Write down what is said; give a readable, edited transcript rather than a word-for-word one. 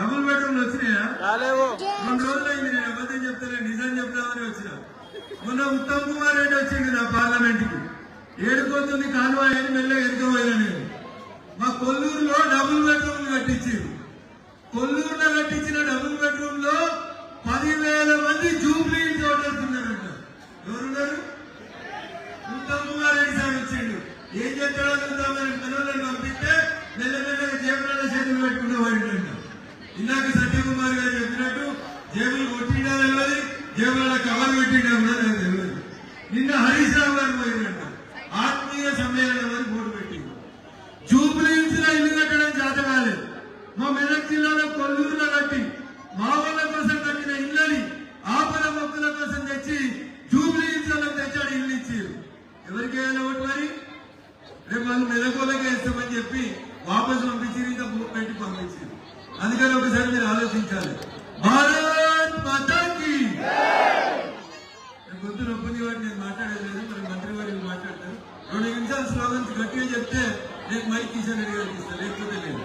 Double బెడ్రూమ్లు వచ్చినాయా? 2 రోజులు అయింది. నేను అబద్ధం చెప్తాను, నిజం చెప్తామని వచ్చిన. మొన్న ఉత్తమ్ కుమార్ రెడ్డి వచ్చింది నా పార్లమెంట్ కి. ఏడుకోతుంది కాన్వాయ్ అని మెల్లగా ఎదుకోపోయినా నేను. మా కొల్లూరులో డబుల్ బెడ్రూమ్లు కట్టించారు. కొల్లూరులో కట్టించిన డబుల్ బెడ్రూమ్ లో 10,000 మంది జూబ్లీ ఓటర్స్ ఉన్నారంట. ఎవరున్నారు? ఉత్తమ్ కుమార్ రెడ్డి సార్ వచ్చిండు. ఏం చేస్తాడో చూద్దామని మనోళ్ళని పంపిస్తే మెల్లమెల్లగా జేబులలో చేతులు పెట్టుకునే వాడింట. ఇందాక సత్యకుమార్ గారు చెప్పినట్టు జేబులు కొట్టిండా తెలియదు, జేబులలో కవర్ పెట్టిండా కూడా నాకు తెలియదు. నిన్న హరీష్ రావు గారు పోయిందంట. ఆత్మీయ సమ్మేళనం అని బోర్డు పెట్టింది. జూబ్లీహిల్స్ లో ఇల్లు కట్టడం చేత కాలేదు. మా మెదక్ జిల్లాలో కొల్లూరులో కట్టి మా వాళ్ళ కోసం కట్టిన ఇళ్ళని ఆపద మొక్కుల కోసం తెచ్చి జూబ్లీహిల్స్ లో తెచ్చాడు. ఇల్లు ఇచ్చారు. ఎవరికి వేయాలి ఓటు మరి? రేపు వాళ్ళు మెదకోలకే వేస్తామని చెప్పి వాపసు పంపించి ఇంకా బుక్ పెట్టి పంపించారు. అందుకని ఒకసారి మీరు ఆలోచించాలి. భారత్ మాతాకి గొంతు నొప్పి వాటి నేను మాట్లాడలేదు. మరి మంత్రి వారికి మాట్లాడతారు. 2 నిమిషాలు స్లోగన్స్ గట్టిగా చెప్తే రేపు మైక్ కిషన్ రెడ్డి గారికి ఇస్తారు, లేకపోతే లేదు.